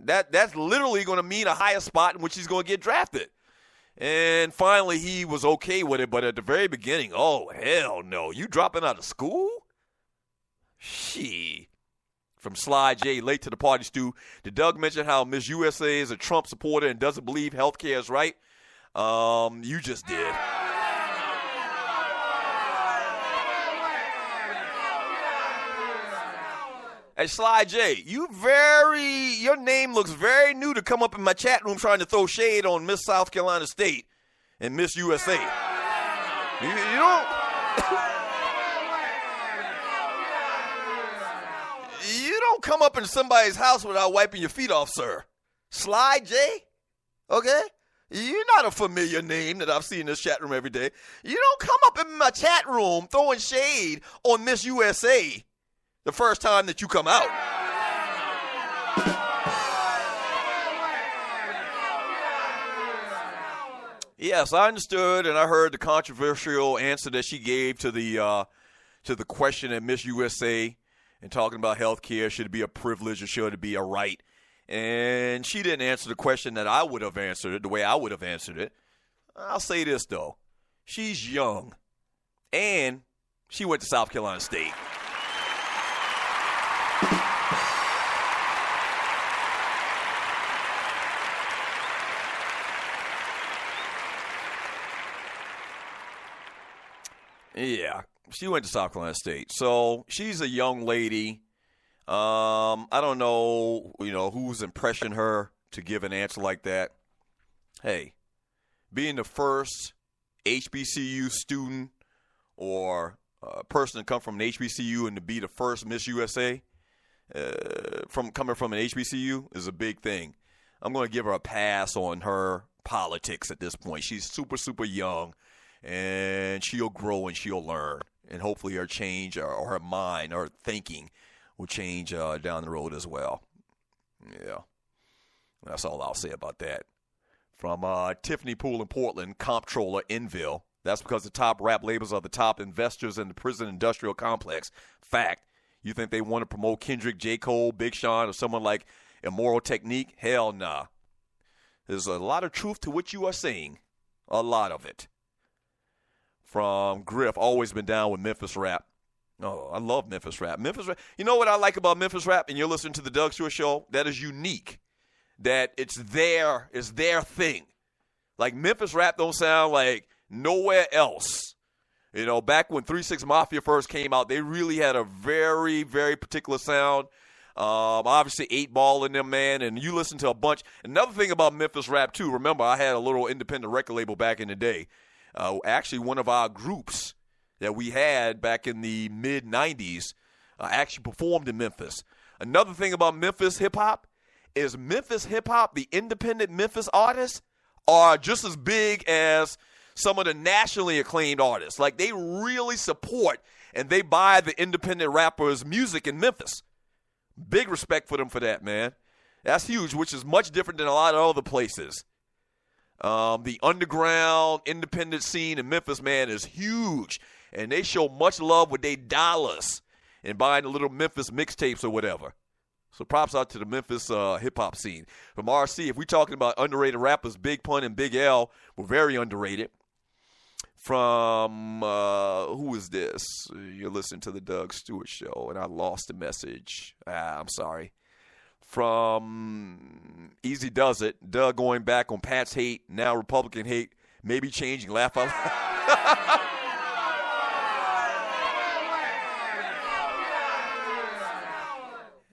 That's literally going to mean a higher spot in which he's going to get drafted. And finally, he was okay with it. But at the very beginning, oh, hell no. You dropping out of school? She. From Sly J, late to the party, Stu. Did Doug mention how Miss USA is a Trump supporter and doesn't believe health care is right? You just did. Hey, Sly J, your name looks very new to come up in my chat room trying to throw shade on Miss South Carolina State and Miss USA. You don't... You don't come up in somebody's house without wiping your feet off, sir. Sly J? Okay? You're not a familiar name that I've seen in this chat room every day. You don't come up in my chat room throwing shade on Miss USA the first time that you come out. Yes, I understood and I heard the controversial answer that she gave to the question at Miss USA and talking about health care. Should it be a privilege or should it be a right? And she didn't answer the question that I would have answered it the way I would have answered it. I'll say this, though. She's young. And she went to South Carolina State. Yeah, she went to South Carolina State. So she's a young lady. I don't know, who's impressioned her to give an answer like that. Hey, being the first HBCU student or person to come from an HBCU and to be the first Miss USA coming from an HBCU is a big thing. I'm going to give her a pass on her politics at this point. She's super, super young, and she'll grow and she'll learn. And hopefully her change or her mind or thinking will change down the road as well. Yeah. That's all I'll say about that. From Tiffany Poole in Portland, comptroller Enville. That's because the top rap labels are the top investors in the prison industrial complex. Fact. You think they want to promote Kendrick, J. Cole, Big Sean, or someone like Immoral Technique? Hell nah. There's a lot of truth to what you are saying. A lot of it. From Griff, always been down with Memphis rap. Oh, I love Memphis rap. Memphis rap. You know what I like about Memphis rap? And you're listening to the Doug Stewart Show? That is unique. That it's their thing. Like Memphis rap don't sound like nowhere else. Back when 3 6 Mafia first came out, they really had a very, very particular sound. Obviously 8 Ball in them, man, and you listen to a bunch. Another thing about Memphis rap, too, remember I had a little independent record label back in the day. Actually, one of our groups that we had back in the mid-'90s actually performed in Memphis. Another thing about Memphis hip-hop is Memphis hip-hop, the independent Memphis artists, are just as big as some of the nationally acclaimed artists. Like, they really support and they buy the independent rappers' music in Memphis. Big respect for them for that, man. That's huge, which is much different than a lot of other places. The underground independent scene in Memphis, man, is huge. And they show much love with their dollars and buying the little Memphis mixtapes or whatever. So props out to the Memphis hip-hop scene. From RC, if we're talking about underrated rappers, Big Pun and Big L were very underrated. From, who is this? You're listening to the Doug Stewart Show, and I lost the message. I'm sorry. From Easy Does It, Doug going back on Pat's hate, now Republican hate, maybe changing, laugh out loud.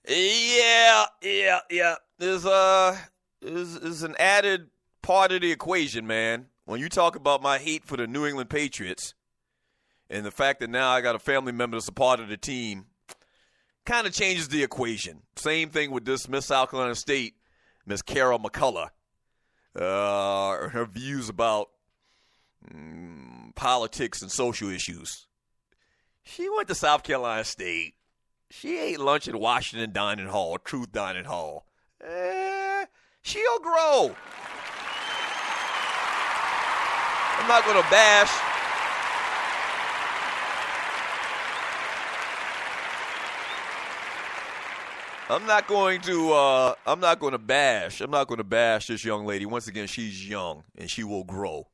Yeah. There's an added part of the equation, man. When you talk about my hate for the New England Patriots and the fact that now I got a family member that's a part of the team, kind of changes the equation. Same thing with this Miss South Carolina State, Miss Carol McCullough. Her views about politics and social issues. She went to South Carolina State. She ate lunch at Washington Dining Hall, Truth Dining Hall. She'll grow. I'm not going to bash. I'm not going to bash this young lady. Once again, she's young and she will grow.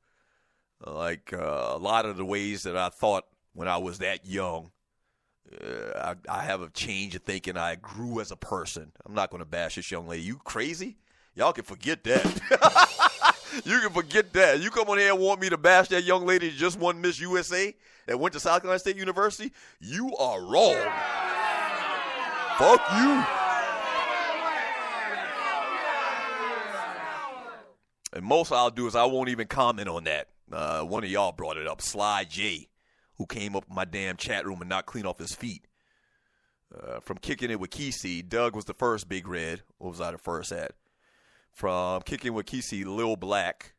Like a lot of the ways that I thought when I was that young, I have a change of thinking. I grew as a person. I'm not going to bash this young lady. You crazy? Y'all can forget that. You can forget that. You come on here and want me to bash that young lady that just won Miss USA that went to South Carolina State University? You are wrong. Fuck you. And most I'll do is I won't even comment on that. One of y'all brought it up, Sly J, who came up in my damn chat room and not clean off his feet. From Kicking It with Kesey, Doug was the first Big Red. What was I the first at? From Kicking with Kesey, Lil Black.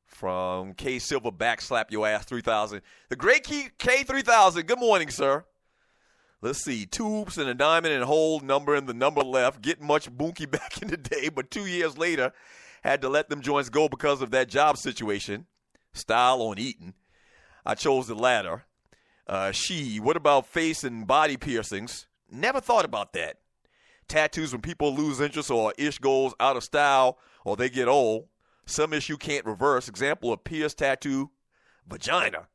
From K Silver, Backslap Your Ass 3000. The great K3000, good morning, sir. Let's see, 2 hoops and a diamond and a whole number and the number left. Getting much boonky back in the day, but 2 years later, had to let them joints go because of that job situation. Style on eating. I chose the latter. What about face and body piercings? Never thought about that. Tattoos when people lose interest or ish goes out of style or they get old. Some issue can't reverse. Example of pierced tattoo, vagina.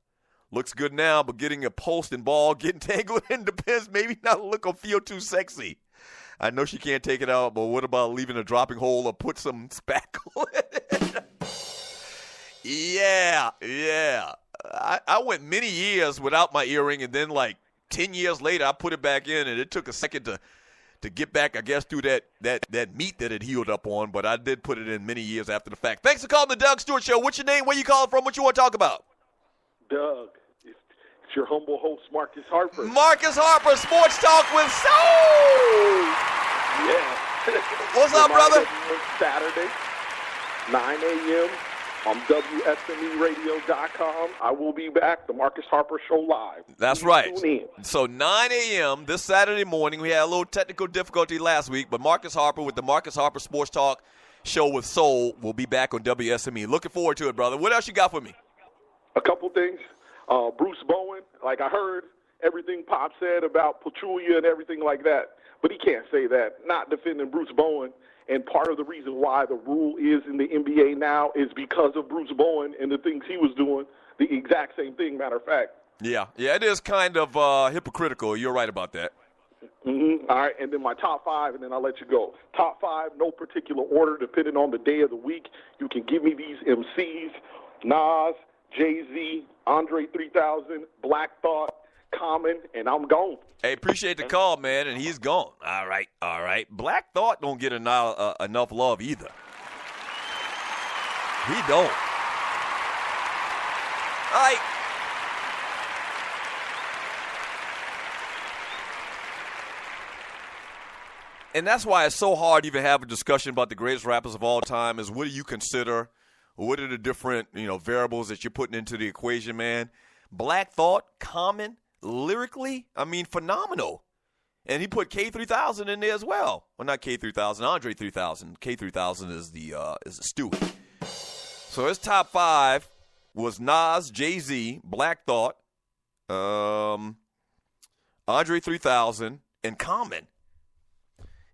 Looks good now, but getting a post and ball, getting tangled in depends. Maybe not look or feel too sexy. I know she can't take it out, but what about leaving a dropping hole or put some spackle in it? Yeah. I went many years without my earring, and then like 10 years later, I put it back in, and it took a second to get back, I guess, through that meat that it healed up on, but I did put it in many years after the fact. Thanks for calling the Doug Stewart Show. What's your name? Where you calling from? What you want to talk about? Doug, it's your humble host, Marcus Harper. Marcus Harper, Sports Talk with Soul. Yeah. What's up, brother? Saturday, 9 a.m. on WSMEradio.com. I will be back. The Marcus Harper Show live. That's right. So 9 a.m. this Saturday morning. We had a little technical difficulty last week, but Marcus Harper with the Marcus Harper Sports Talk Show with Soul will be back on WSME. Looking forward to it, brother. What else you got for me? A couple things. Bruce Bowen, like I heard everything Pop said about Pachulia and everything like that, but he can't say that. Not defending Bruce Bowen. And part of the reason why the rule is in the NBA now is because of Bruce Bowen and the things he was doing, the exact same thing, matter of fact. Yeah, it is kind of hypocritical. You're right about that. Mm-hmm. All right, and then my top 5, and then I'll let you go. Top 5, no particular order, depending on the day of the week. You can give me these MCs, Nas, Jay-Z, Andre 3000, Black Thought, Common, and I'm gone. Hey, appreciate the call, man, and he's gone. All right. Black Thought don't get enough love either. He don't. All right. And that's why it's so hard to even have a discussion about the greatest rappers of all time is what do you consider, what are the different, variables that you're putting into the equation, man. Black Thought, Common, lyrically, phenomenal. And he put K3000 in there as well. Well, not K3000, Andre 3000. K3000 is the Stewart. So his top 5 was Nas, Jay-Z, Black Thought, Andre 3000, and Common.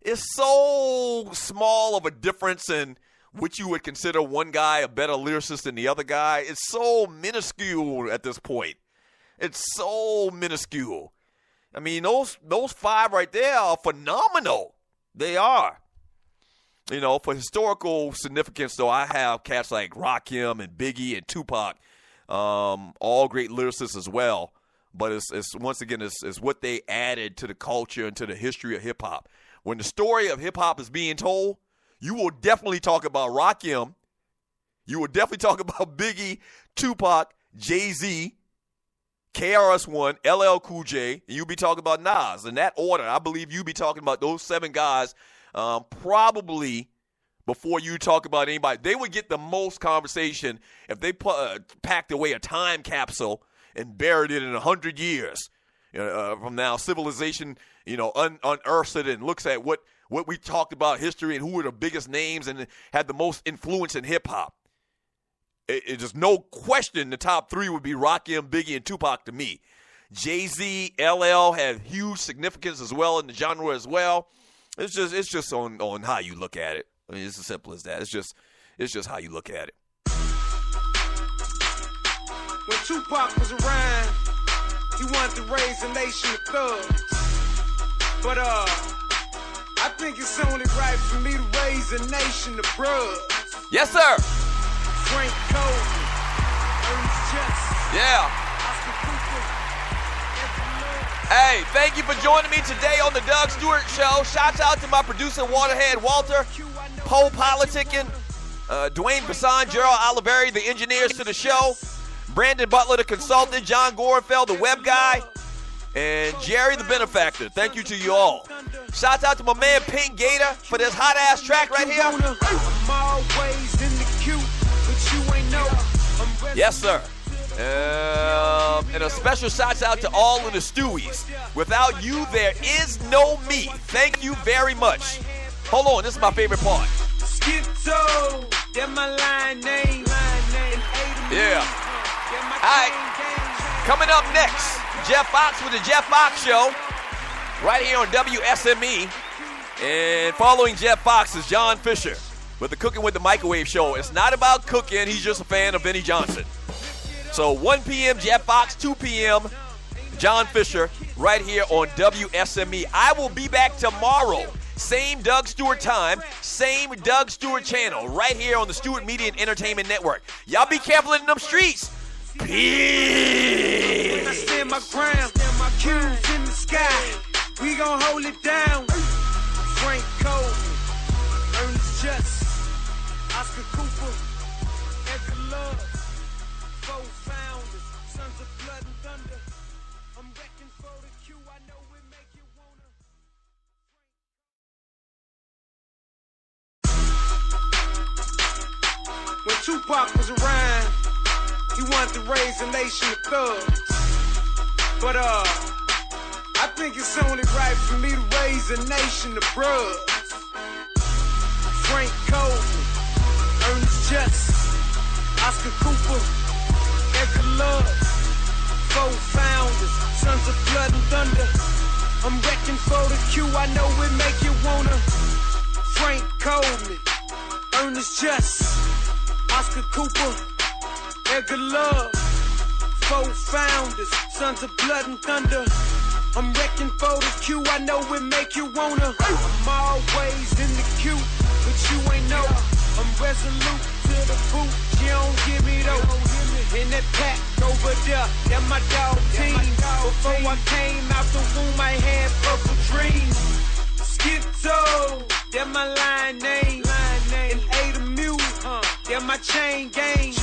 It's so small of a difference in what you would consider one guy a better lyricist than the other guy. It's so minuscule at this point. It's so minuscule. Those 5 right there are phenomenal. They are. For historical significance, though, I have cats like Rakim and Biggie and Tupac, all great lyricists as well. But it's once again, it's what they added to the culture and to the history of hip-hop. When the story of hip-hop is being told, you will definitely talk about Rakim. You will definitely talk about Biggie, Tupac, Jay-Z, KRS-One, LL Cool J, and you'll be talking about Nas. In that order, I believe you'll be talking about those 7 guys probably before you talk about anybody. They would get the most conversation if they packed away a time capsule and buried it in 100 years. From now, civilization, unearths it and looks at what we talked about history and who were the biggest names and had the most influence in hip-hop. It's just no question the top 3 would be Rakim, Biggie, and Tupac to me. Jay-Z, LL had huge significance as well in the genre as well. It's just on how you look at it. I mean, it's as simple as that. It's just how you look at it. When Tupac was around, he wanted to raise a nation of thugs. But I think it's only right for me to raise a nation of bruhs. Yes, sir. Frank Cole, Ernest Jess. Yeah. Hey, thank you for joining me today on the Doug Stewart Show. Shouts out to my producer, Waterhead Walter, Poe Politicking, Dwayne Bassan, Gerald Oliveri, the engineers to the show, Brandon Butler, the consultant, John Gorenfeld, the web guy, and Jerry, the benefactor. Thank you to you all. Shouts out to my man, Pink Gator, for this hot-ass track right here. Yes, sir. And a special shout out to all of the Stewies. Without you, there is no me. Thank you very much. Hold on, this is my favorite part. Yeah. All right. Coming up next, Jeff Fox with the Jeff Fox Show, right here on WSME. And following Jeff Fox is John Fisher with the Cooking with the Microwave Show. It's not about cooking. He's just a fan of Benny Johnson. So 1 p.m. Jeff Fox, 2 p.m. John Fisher, right here on WSME. I will be back tomorrow. Same Doug Stewart time, same Doug Stewart channel, right here on the Stewart Media and Entertainment Network. Y'all be careful in them streets. Peace. When I stand my ground, my cues in the sky, we gon' hold it down. Frank Cole, Ernest Jess, Oscar Cooper, Edgar Love, four founders, sons of blood and thunder. I'm wrecking for the Q, I know it make you wanna. When Tupac was around, he wanted to raise a nation of thugs. But I think it's only right for me to raise a nation of bruhs. Frank Cole, Ernest Jess, Oscar Cooper, Edgar Love, four founders, sons of blood and thunder. I'm wrecking for the Q, I know it make you wanna. Frank Coleman, Ernest Jess, Oscar Cooper, Edgar Love, four founders, sons of blood and thunder. I'm wrecking for the Q, I know it make you wanna. I'm always in the queue, but you ain't know. I'm resolute to the boot, you don't give me those. In that pack over there, that my dog team. Before I came out the womb, I had purple dreams. Schizo, that my line name. And A the Mule, that my chain gang.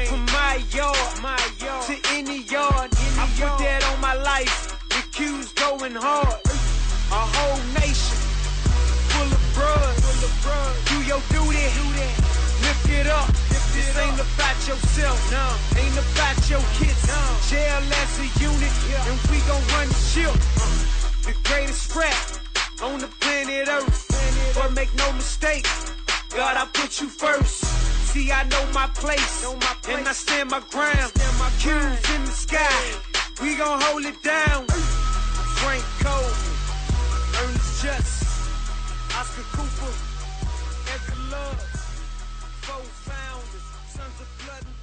From my yard to any yard, I put that on my life. The Q's going hard. A whole nation full of bruh. Do your duty, lift it up. This ain't about yourself, ain't about your kids. Jail as a unit, and we gon' run the ship. The greatest rap on the planet Earth. But make no mistake, God, I put you first. See, I know my place, and I stand my ground. Cues in the sky, we gon' hold it down. Frank Cole, Ernest Jess, Oscar Cooper, Edgar Love, four founders, sons of blood and